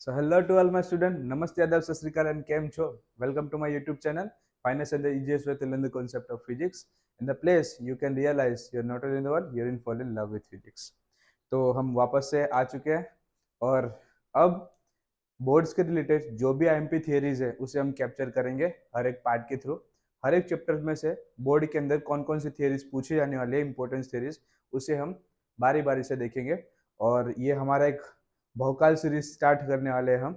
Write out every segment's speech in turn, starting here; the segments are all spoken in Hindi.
So hello to all my students. Namaste, adab, sat sri akal, and kem cho. Welcome to my YouTube channel, Finance and the easiest way to learn the concept of physics. In the place you can realize you're not only in the world, you're in fall in love with physics. तो हम वापस से आ चुके हैं और अब बोर्ड्स के रिलेटेड जो भी आईएमपी थियरीज है उसे हम कैप्चर करेंगे हर एक पार्ट के थ्रू। हर एक चैप्टर में से बोर्ड के अंदर कौन कौन सी थियरीज पूछी जाने वाली है, इंपॉर्टेंट थियरीज, उसे हम बारी बारी से देखेंगे। और ये हमारा एक बहुकाल सीरीज स्टार्ट करने वाले हैं हम,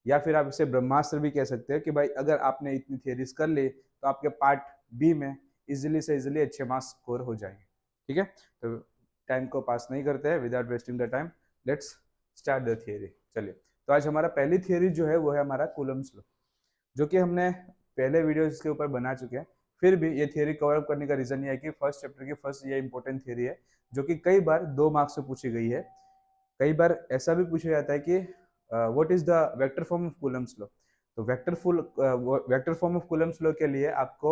या फिर आप इसे ब्रह्मास्त्र भी कह सकते हैं कि भाई अगर आपने इतनी थियरीज कर ली तो आपके पार्ट बी में इजीली से इजीली अच्छे मार्क्स स्कोर हो जाएंगे। ठीक है, तो टाइम को पास नहीं करते हैं without wasting the time, let's start the theory. चलिए, तो आज हमारा पहली थियरी जो है वो है हमारा कूलम्स लॉ, जो कि हमने पहले वीडियो इसके ऊपर बना चुके हैं। फिर भी ये थियरी कवर अप करने का रीजन ये है कि फर्स्ट चैप्टर की फर्स्ट ये इंपॉर्टेंट थियरी है, जो कि कई बार 2 मार्क्स से पूछी गई है। कई बार ऐसा भी पूछा जाता है कि what is the vector form of Coulomb's law. तो vector form of Coulomb's law के लिए आपको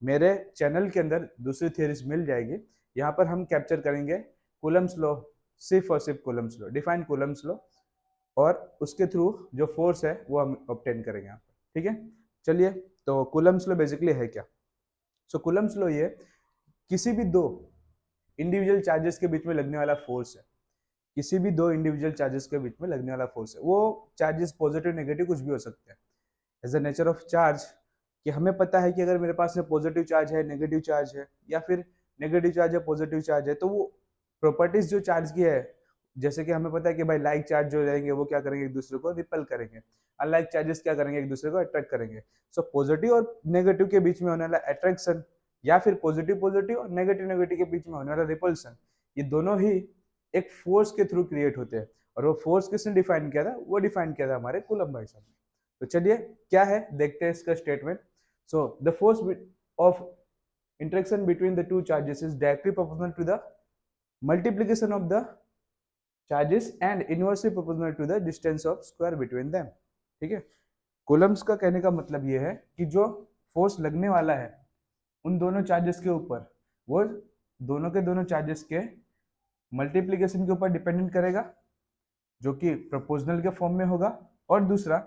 मेरे चैनल के अंदर दूसरी थियरीज मिल जाएगी। यहाँ पर हम कैप्चर करेंगे कूलम्स लॉ, सिर्फ और सिर्फ Coulomb's law, define Coulomb's law, और उसके थ्रू जो फोर्स है वो हम ऑब्टेन करेंगे यहाँ पर। ठीक है, चलिए, तो कूलम्स लॉ बेसिकली है क्या? सो कूलम्स लॉ ये किसी भी दो इंडिविजुअल चार्जेस के बीच में लगने वाला फोर्स है। किसी भी दो इंडिविजुअल चार्जेस के बीच में लगने वाला फोर्स है। वो चार्जेस पॉजिटिव नेगेटिव कुछ भी हो सकते हैं। As a nature of charge कि हमें पता है कि अगर मेरे पास में पॉजिटिव चार्ज है, नेगेटिव चार्ज है, या फिर नेगेटिव चार्ज है, पॉजिटिव चार्ज है, तो वो प्रॉपर्टीज जो चार्ज की है, जैसे कि हमें पता है कि भाई लाइक चार्ज जो रहेंगे वो क्या करेंगे, एक दूसरे को रिपेल करेंगे। अनलाइक चार्जेस क्या करेंगे, एक दूसरे को अट्रैक्ट करेंगे। सो पॉजिटिव और नेगेटिव के बीच में होने वाला अट्रैक्शन, या फिर पॉजिटिव पॉजिटिव और नेगेटिव नेगेटिव के बीच में होने वाला रिपल्सन, ये दोनों ही एक फोर्स के थ्रू क्रिएट होते हैं। और वो फोर्स किसने डिफाइन किया था? वो डिफाइन किया था हमारे कूलम्ब भाई साहब ने। तो चलिए क्या है देखते हैं इसका statement. So the force of interaction between the two charges is directly proportional to the multiplication of the charges and inversely proportional to the distance of square between them. ठीक है, कूलम्ब्स का कहने का मतलब ये है कि जो फोर्स लगने वाला है उन दोनों चार्जेस के ऊपर, वो दोनों के दोनों चार्जेस के मल्टीप्लीकेशन के ऊपर डिपेंडेंट करेगा, जो कि प्रोपोर्शनल के फॉर्म में होगा, और दूसरा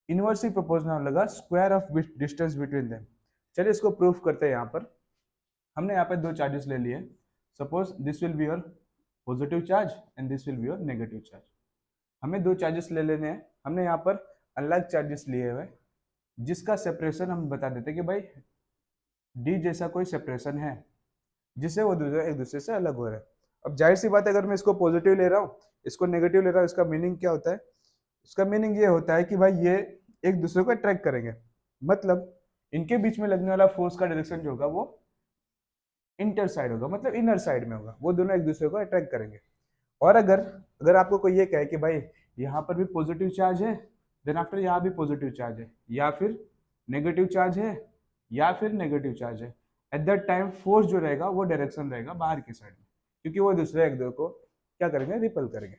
इनवर्सली प्रोपोर्शनल होगा square of distance between them. चलिए इसको प्रूफ करते हैं। यहाँ पर हमने यहाँ पे दो चार्जेस ले लिए। Suppose this will be your positive charge and this will be your negative charge. हमें दो चार्जेस ले लेने हैं। हमने यहाँ पर अलग चार्जेस लिए हुए, जिसका सेपरेशन हम बता देते कि भाई डी जैसा कोई सेपरेशन है, जिससे वो एक दूसरे से अलग हो रहा है। अब जाहिर सी बात है, अगर मैं इसको पॉजिटिव ले रहा हूँ, इसको नेगेटिव ले रहा हूँ, इसका मीनिंग क्या होता है? इसका मीनिंग ये होता है कि भाई ये एक दूसरे को अट्रैक्ट करेंगे। मतलब इनके बीच में लगने वाला फोर्स का डायरेक्शन जो होगा वो इंटर साइड होगा, मतलब इनर साइड में होगा। वो दोनों एक दूसरे को अट्रैक्ट करेंगे। और अगर अगर आपको कोई ये कहे कि भाई यहाँ पर भी पॉजिटिव चार्ज है, देन आफ्टर यहाँ भी पॉजिटिव चार्ज है, या फिर नेगेटिव चार्ज है, या फिर नेगेटिव चार्ज है, एट दैट टाइम फोर्स जो रहेगा वो डायरेक्शन रहेगा बाहर की साइड में, क्योंकि वो दूसरे एक दो को क्या करेंगे, रिपल करेंगे।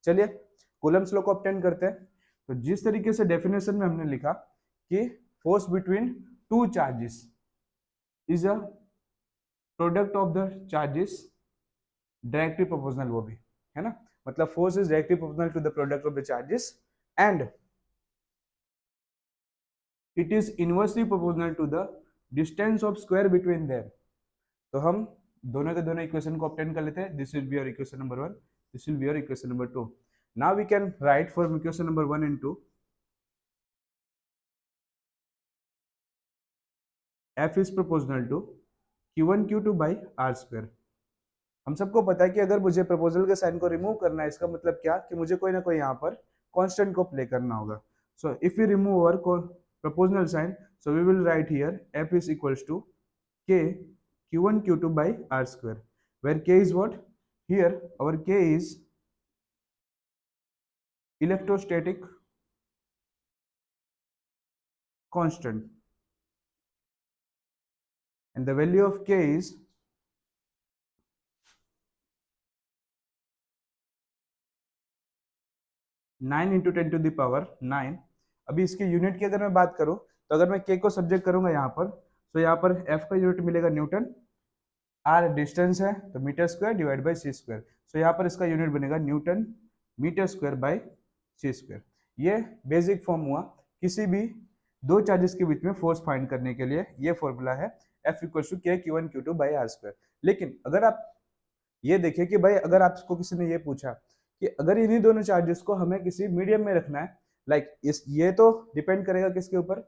चलिए कूलम्ब्स लॉ को ऑब्टेन करते हैं। तो जिस तरीके से डेफिनेशन में हमने लिखा कि force between two charges is a product of the charges directly proportional, वो भी है ना, मतलब force is directly proportional to the product of the charges and it is inversely proportional to the distance of square between them. तो हम दोनों के दोनों इक्वेशन को ऑब्टेन कर लेते हैं। This will be your equation number 1, this will be your equation number 2। Now we can write for equation number 1 and 2 f is proportional to q1 q2 by r square। हम सबको पता है कि अगर मुझे प्रपोजल के साइन को रिमूव करना है, इसका मतलब क्या कि मुझे कोई ना कोई यहाँ पर कांस्टेंट को प्ले करना होगा। So if you remove our proportional sign, so we will write here f is equals to k q1 q2 by r square, where k is what? Here our k is electrostatic constant and the value of k is 9 into 10 to the power 9। अभी इसके यूनिट की अगर मैं बात करूं, तो अगर मैं k को सब्जेक्ट करूंगा यहाँ पर, तो यहाँ पर f का यूनिट मिलेगा न्यूटन, r डिस्टेंस है तो metre square divide by C square. So यहाँ पर इसका यूनिट बनेगा newton metre square by C square. ये बेसिक फॉर्म हुआ किसी भी दो चार्जेस के बीच में फोर्स फाइंड करने के लिए। ये फॉर्मूला है F इक्वल्स टू के Q1 Q2 by r square. लेकिन अगर आप ये देखिए कि भाई अगर आपको किसी ने ये पूछा कि अगर इन्हीं दोनों चार्जेस को हमें किसी मीडियम में रखना है, लाइक इस ये तो डिपेंड करेगा किसके ऊपर,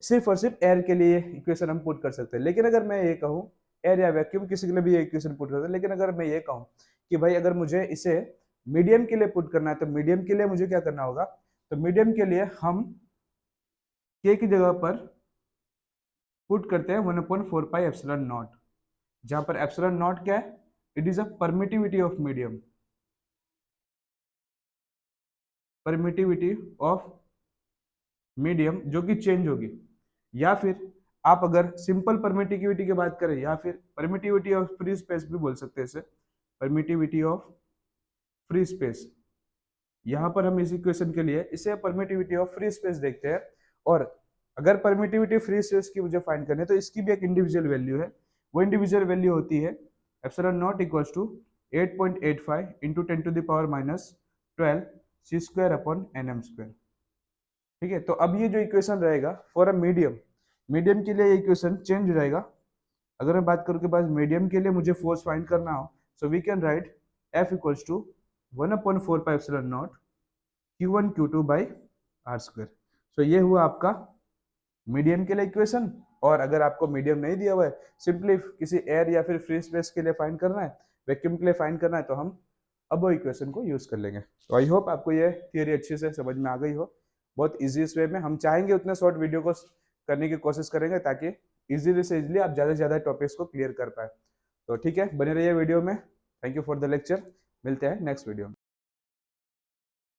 सिर्फ और सिर्फ एयर के लिए इक्वेशन हम पुट कर सकते हैं। लेकिन अगर मैं ये कहूँ एयर या वैक्यूम किसी के लिए भी ये इक्वेशन पुट कर सकते हैं, लेकिन अगर मैं ये कहूँ कि भाई अगर मुझे इसे मीडियम के लिए पुट करना है तो मीडियम के लिए मुझे क्या करना होगा, तो मीडियम के लिए हम के की जगह पर पुट करते हैं 1/4 पाई एप्सिलॉन नॉट, जहां पर एप्सिलॉन नॉट क्या है, it is a permittivity of medium, permittivity of medium जो कि चेंज होगी। या फिर आप अगर सिंपल परमिटिविटी की बात करें या फिर परमिटिविटी ऑफ फ्री स्पेस भी बोल सकते हैं इसे, परमिटिविटी ऑफ फ्री स्पेस। यहाँ पर हम इस इक्वेशन के लिए इसे परमिटिविटी ऑफ फ्री स्पेस देखते हैं। और अगर परमिटिविटी फ्री स्पेस की मुझे फाइंड करनी है तो इसकी भी एक इंडिविजुअल वैल्यू है। वो इंडिविजुअल वैल्यू होती है epsilon not equals to 8.85 into 10⁻12 C square upon N M square. ठीक है, तो अब ये जो इक्वेशन रहेगा फॉर अ मीडियम, मीडियम के लिए ये इक्वेशन चेंज हो जाएगा। अगर मैं बात करूँ के पास मीडियम के लिए मुझे फोर्स फाइंड करना हो, so we can write F equals to 1/4 pi epsilon not Q1 Q2 by r square. So ये हुआ आपका मीडियम के लिए इक्वेशन। और अगर आपको मीडियम नहीं दिया हुआ है, सिंपली किसी एयर या फिर फ्री स्पेस के लिए फाइंड करना है, वैक्यूम के लिए फाइंड करना है, तो हम अब वो इक्वेशन को यूज कर लेंगे। तो आई होप आपको ये थियरी अच्छे से समझ में आ गई हो। बहुत इजी वे में हम चाहेंगे उतने शॉर्ट वीडियो को करने की कोशिश करेंगे ताकि इजीली से इजीली आप ज़्यादा से ज़्यादा टॉपिक्स को क्लियर कर पाए। तो ठीक है, बने रहिए वीडियो में। Thank you for the lecture. मिलते हैं नेक्स्ट वीडियो में।